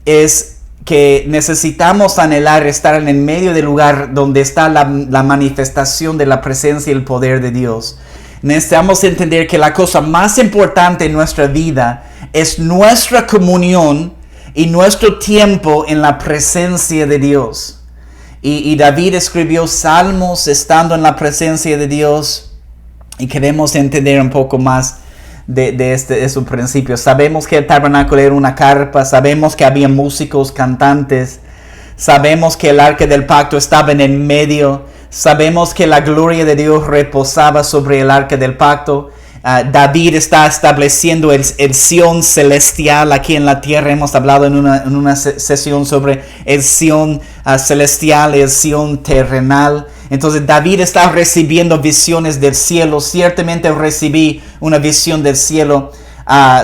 es que necesitamos anhelar estar en el medio del lugar donde está la manifestación de la presencia y el poder de Dios. Necesitamos entender que la cosa más importante en nuestra vida es nuestra comunión y nuestro tiempo en la presencia de Dios. Y David escribió salmos estando en la presencia de Dios, y queremos entender un poco más de su principio. Sabemos que el tabernáculo era una carpa, sabemos que había músicos, cantantes, sabemos que el arca del pacto estaba en el medio, sabemos que la gloria de Dios reposaba sobre el arca del pacto. David está estableciendo el Sion celestial aquí en la tierra. Hemos hablado en una sesión sobre el Sion celestial y el Sion terrenal. Entonces David está recibiendo visiones del cielo. Ciertamente recibí una visión del cielo.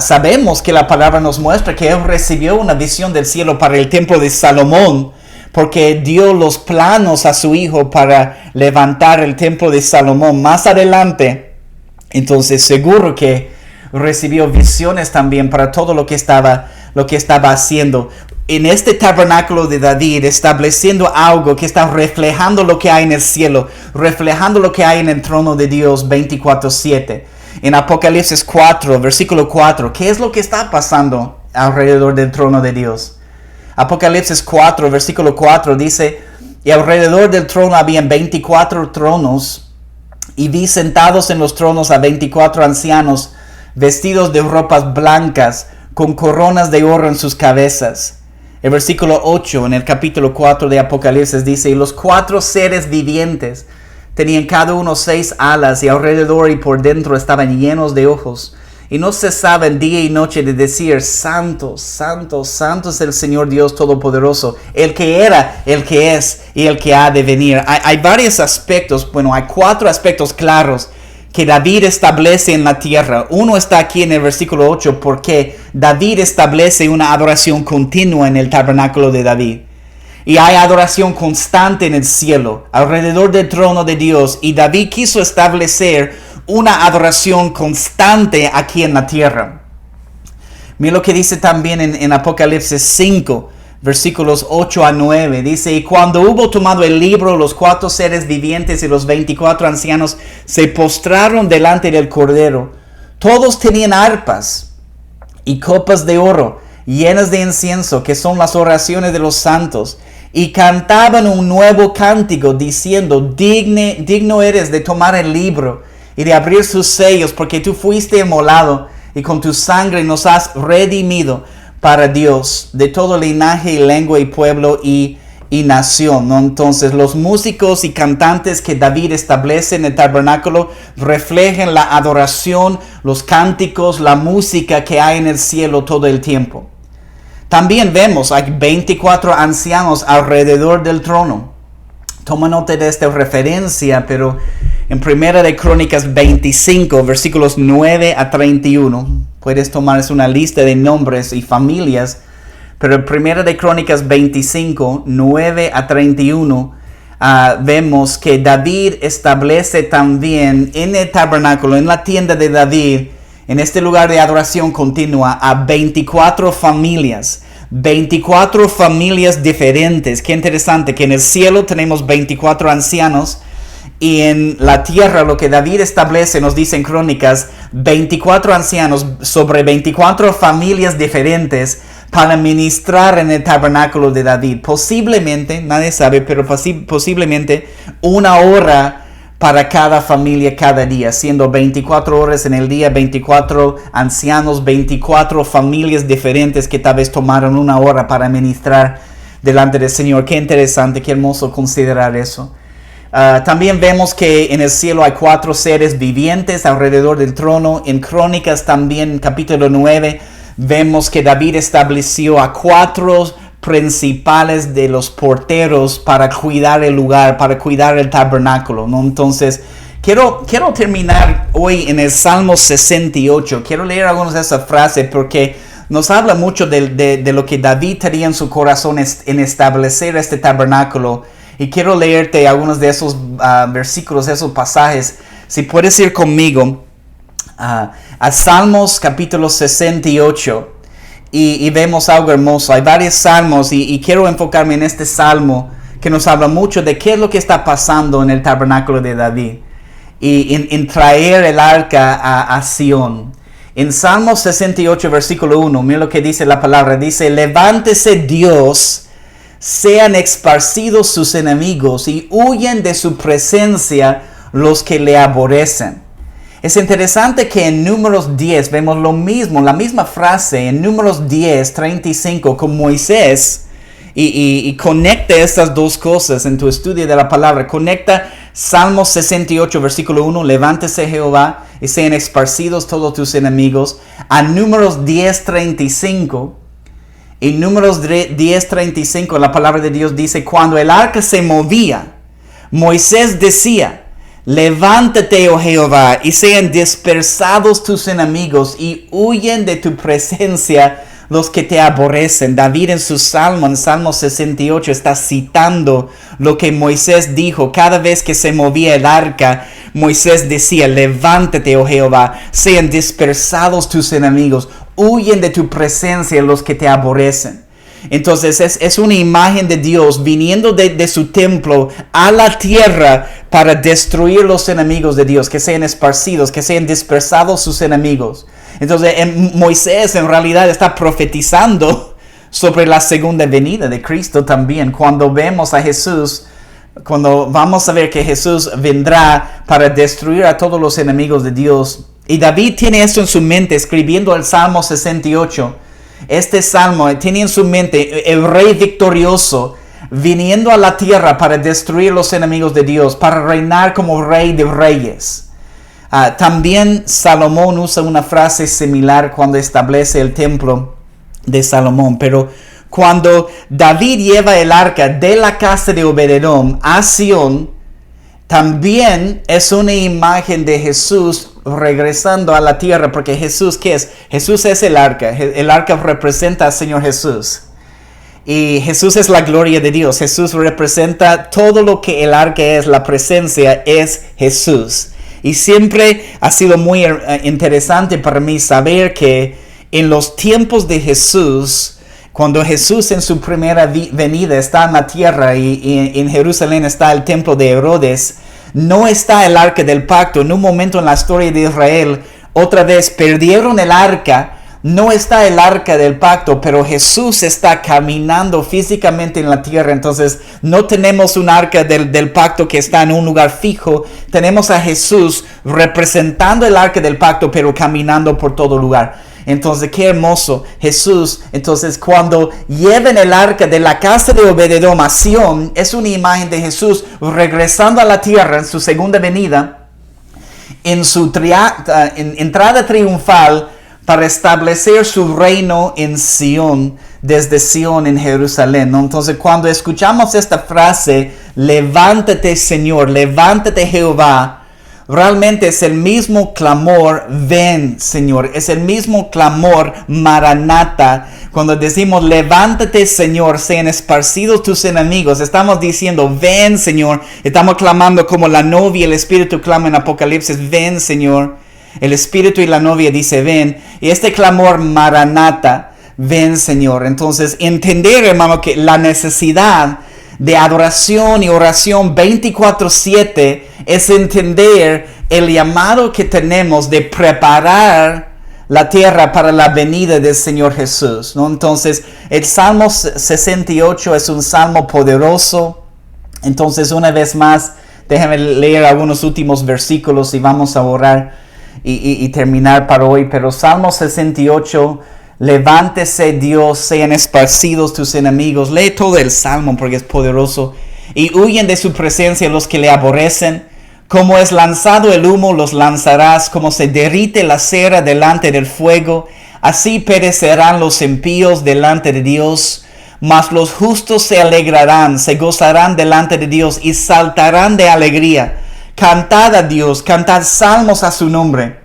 Sabemos que la palabra nos muestra que él recibió una visión del cielo para el templo de Salomón, porque dio los planos a su hijo para levantar el templo de Salomón más adelante. Entonces seguro que recibió visiones también para todo lo que estaba haciendo en este tabernáculo de David, estableciendo algo que está reflejando lo que hay en el cielo, reflejando lo que hay en el trono de Dios 24/7. En Apocalipsis 4, versículo 4, ¿qué es lo que está pasando alrededor del trono de Dios? Apocalipsis 4, versículo 4 dice: y alrededor del trono habían 24 tronos, y vi sentados en los tronos a 24 ancianos, vestidos de ropas blancas, con coronas de oro en sus cabezas. El versículo 8 en el capítulo 4 de Apocalipsis dice: y los 4 seres vivientes tenían cada uno 6 alas, y alrededor y por dentro estaban llenos de ojos, y no cesaban día y noche de decir: Santo, Santo, Santo es el Señor Dios Todopoderoso, el que era, el que es y el que ha de venir. Hay varios aspectos, hay 4 aspectos claros que David establece en la tierra. Uno está aquí en el versículo 8, porque David establece una adoración continua en el tabernáculo de David. Y hay adoración constante en el cielo, alrededor del trono de Dios. Y David quiso establecer una adoración constante aquí en la tierra. Mira lo que dice también en Apocalipsis 5, versículos 8 a 9. Dice: y cuando hubo tomado el libro, los 4 seres vivientes y los 24 ancianos se postraron delante del Cordero. Todos tenían arpas y copas de oro llenas de incienso, que son las oraciones de los santos, y cantaban un nuevo cántico, diciendo: digno eres de tomar el libro y de abrir sus sellos, porque tú fuiste inmolado, y con tu sangre nos has redimido para Dios de todo linaje y lengua y pueblo y nación, ¿no? Entonces los músicos y cantantes que David establece en el tabernáculo reflejan la adoración, los cánticos, la música que hay en el cielo todo el tiempo. También vemos, hay 24 ancianos alrededor del trono. Toma nota de esta referencia, pero en Primera de Crónicas 25, versículos 9 a 31, puedes tomar una lista de nombres y familias, pero en Primera de Crónicas 25, 9 a 31, vemos que David establece también en el tabernáculo, en la tienda de David, en este lugar de adoración continua, a 24 familias. 24 familias diferentes. Qué interesante que en el cielo tenemos 24 ancianos, y en la tierra lo que David establece, nos dice en Crónicas, 24 ancianos sobre 24 familias diferentes para ministrar en el tabernáculo de David. Posiblemente, nadie sabe, pero posiblemente 1 hora para cada familia cada día, siendo 24 horas en el día, 24 ancianos, 24 familias diferentes que tal vez tomaron 1 hora para ministrar delante del Señor. Qué interesante, qué hermoso considerar eso. También vemos que en el cielo hay 4 seres vivientes alrededor del trono. En Crónicas también, capítulo 9, vemos que David estableció a 4 principales de los porteros para cuidar el lugar, para cuidar el tabernáculo, ¿no? Entonces, quiero terminar hoy en el Salmo 68. Quiero leer algunas de esas frases porque nos habla mucho de lo que David tenía en su corazón en establecer este tabernáculo. Y quiero leerte algunos de esos versículos, esos pasajes. Si puedes ir conmigo a Salmos capítulo 68. Y vemos algo hermoso. Hay varios salmos y quiero enfocarme en este salmo que nos habla mucho de qué es lo que está pasando en el tabernáculo de David y en traer el arca a Sión. En Salmo 68, versículo 1, mira lo que dice la palabra. Dice: levántese Dios, sean esparcidos sus enemigos y huyen de su presencia los que le aborrecen. Es interesante que en Números 10 vemos lo mismo, la misma frase en Números 10, 35 con Moisés, y conecta estas dos cosas en tu estudio de la palabra. Conecta Salmos 68, versículo 1, levántese Jehová y sean esparcidos todos tus enemigos, a Números 10, 35. En Números 10, 35 la palabra de Dios dice: cuando el arca se movía, Moisés decía, levántate, oh Jehová, y sean dispersados tus enemigos y huyen de tu presencia los que te aborrecen. David en su salmo, en Salmo 68, está citando lo que Moisés dijo. Cada vez que se movía el arca, Moisés decía, levántate, oh Jehová, sean dispersados tus enemigos, huyen de tu presencia los que te aborrecen. Entonces es una imagen de Dios viniendo de su templo a la tierra para destruir los enemigos de Dios, que sean esparcidos, que sean dispersados sus enemigos. Entonces Moisés en realidad está profetizando sobre la segunda venida de Cristo también. Cuando vemos a Jesús, cuando vamos a ver que Jesús vendrá para destruir a todos los enemigos de Dios. Y David tiene esto en su mente escribiendo el Salmo 68. Este salmo tiene en su mente el rey victorioso viniendo a la tierra para destruir los enemigos de Dios, para reinar como rey de reyes. También Salomón usa una frase similar cuando establece el templo de Salomón. Pero cuando David lleva el arca de la casa de Obed-Edom a Sión, también es una imagen de Jesús regresando a la tierra, porque Jesús, ¿qué es? Jesús es el arca. El arca representa al Señor Jesús. Y Jesús es la gloria de Dios. Jesús representa todo lo que el arca es, la presencia es Jesús. Y siempre ha sido muy interesante para mí saber que en los tiempos de Jesús, cuando Jesús en su primera venida está en la tierra y en Jerusalén está el templo de Herodes, no está el arca del pacto. En un momento en la historia de Israel, otra vez perdieron el arca. No está el arca del pacto, pero Jesús está caminando físicamente en la tierra. Entonces no tenemos un arca del pacto que está en un lugar fijo. Tenemos a Jesús representando el arca del pacto, pero caminando por todo lugar. Entonces, qué hermoso. Jesús, entonces, cuando lleven el arca de la casa de Obed-Edom a Sión, es una imagen de Jesús regresando a la tierra en su segunda venida, en su entrada triunfal, para establecer su reino en Sión, desde Sión en Jerusalén, ¿no? Entonces, cuando escuchamos esta frase, levántate Señor, levántate Jehová, realmente es el mismo clamor, ven Señor, es el mismo clamor, Maranata. Cuando decimos, levántate Señor, sean esparcidos tus enemigos, estamos diciendo, ven Señor, estamos clamando como la novia y el Espíritu clama en Apocalipsis, ven Señor. El Espíritu y la novia dice, ven. Y este clamor, Maranata, ven Señor. Entonces, entender, hermano, que la necesidad de adoración y oración 24/7 es entender el llamado que tenemos de preparar la tierra para la venida del Señor Jesús, ¿no? Entonces, el Salmo 68 es un salmo poderoso. Entonces, una vez más, déjenme leer algunos últimos versículos y vamos a orar y terminar para hoy. Pero Salmo 68, levántese Dios, sean esparcidos tus enemigos. Lee todo el salmo porque es poderoso. Y huyen de su presencia los que le aborrecen. Como es lanzado el humo, los lanzarás. Como se derrite la cera delante del fuego, así perecerán los impíos delante de Dios. Mas los justos se alegrarán, se gozarán delante de Dios y saltarán de alegría. Cantad a Dios, cantad salmos a su nombre.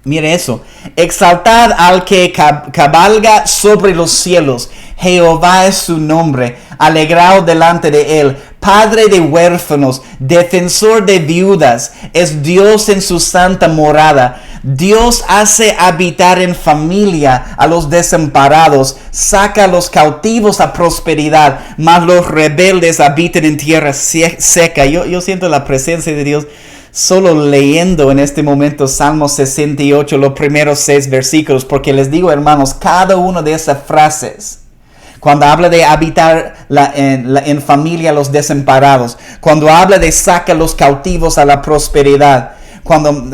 Mire eso. Exaltad al que cabalga sobre los cielos. Jehová es su nombre. Alegraos delante de él. Padre de huérfanos, defensor de viudas, es Dios en su santa morada. Dios hace habitar en familia a los desamparados, saca a los cautivos a prosperidad, mas los rebeldes habitan en tierra seca. Yo siento la presencia de Dios solo leyendo en este momento Salmo 68, los primeros 6 versículos, porque les digo, hermanos, cada una de esas frases, cuando habla de habitar en familia a los desamparados, cuando habla de saca a los cautivos a la prosperidad, cuando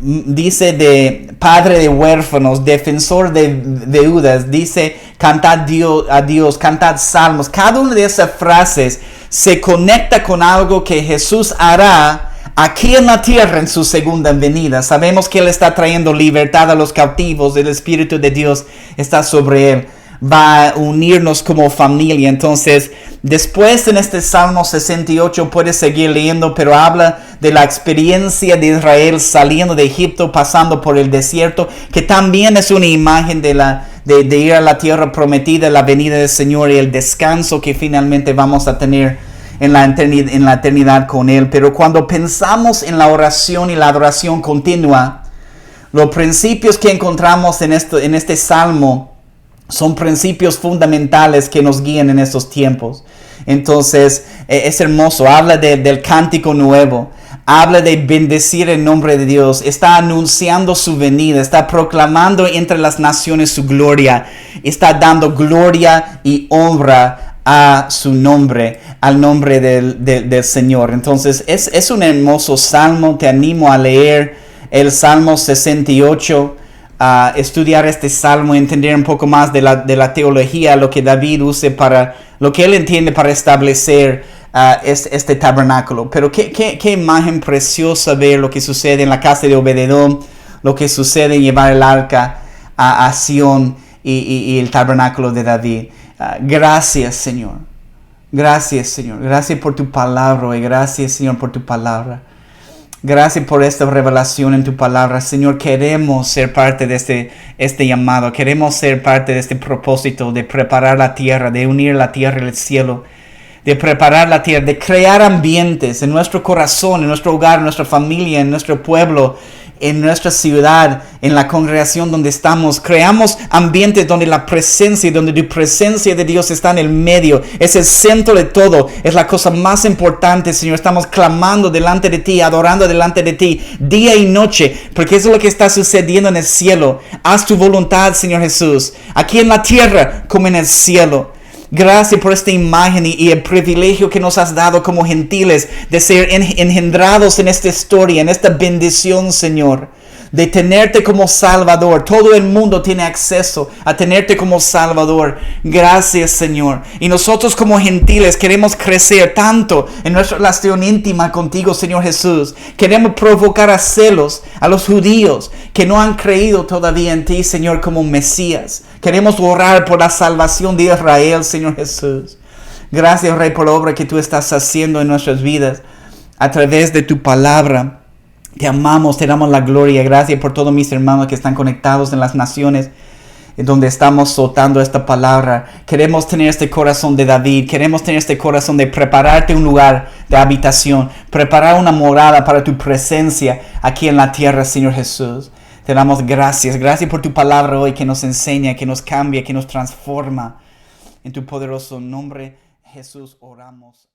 dice de padre de huérfanos, defensor de viudas, dice cantad a Dios, cantad salmos, cada una de esas frases se conecta con algo que Jesús hará aquí en la tierra en su segunda venida. Sabemos que Él está trayendo libertad a los cautivos, el Espíritu de Dios está sobre Él. va a unirnos como familia. Entonces, después en este Salmo 68 puedes seguir leyendo, pero habla de la experiencia de Israel saliendo de Egipto, pasando por el desierto, que también es una imagen de ir a la tierra prometida, la venida del Señor y el descanso que finalmente vamos a tener en la eternidad con Él. Pero cuando pensamos en la oración y la adoración continua, los principios que encontramos en este Salmo son principios fundamentales que nos guían en estos tiempos. Entonces, es hermoso. Habla del cántico nuevo. Habla de bendecir el nombre de Dios. Está anunciando su venida. Está proclamando entre las naciones su gloria. Está dando gloria y honra a su nombre, al nombre del Señor. Entonces, es un hermoso salmo. Te animo a leer el Salmo 68. A estudiar este salmo, entender un poco más de la teología, lo que David use lo que él entiende para establecer este tabernáculo. Pero qué imagen preciosa ver lo que sucede en la casa de Obed-Edom, lo que sucede en llevar el arca a Sión y el tabernáculo de David. Gracias, Señor. Gracias, Señor. Gracias por tu palabra y gracias, Señor, por tu palabra. Gracias por esta revelación en tu palabra. Señor, queremos ser parte de este llamado. Queremos ser parte de este propósito de preparar la tierra, de unir la tierra y el cielo. De preparar la tierra, de crear ambientes en nuestro corazón, en nuestro hogar, en nuestra familia, en nuestro pueblo, en nuestra ciudad, en la congregación donde estamos. Creamos ambientes donde la presencia, donde tu presencia de Dios está en el medio. Es el centro de todo. Es la cosa más importante, Señor. Estamos clamando delante de ti, adorando delante de ti, día y noche, porque eso es lo que está sucediendo en el cielo. Haz tu voluntad, Señor Jesús, aquí en la tierra como en el cielo. Gracias por esta imagen y el privilegio que nos has dado como gentiles de ser engendrados en esta historia, en esta bendición, Señor, de tenerte como Salvador. Todo el mundo tiene acceso a tenerte como Salvador. Gracias, Señor. Y nosotros como gentiles queremos crecer tanto en nuestra relación íntima contigo, Señor Jesús. Queremos provocar a celos a los judíos que no han creído todavía en ti, Señor, como Mesías. Queremos orar por la salvación de Israel, Señor Jesús. Gracias, Rey, por la obra que tú estás haciendo en nuestras vidas a través de tu palabra. Te amamos, te damos la gloria. Gracias por todos mis hermanos que están conectados en las naciones en donde estamos soltando esta palabra. Queremos tener este corazón de David. Queremos tener este corazón de prepararte un lugar de habitación. Preparar una morada para tu presencia aquí en la tierra, Señor Jesús. Te damos gracias. Gracias por tu palabra hoy que nos enseña, que nos cambia, que nos transforma. En tu poderoso nombre, Jesús, oramos.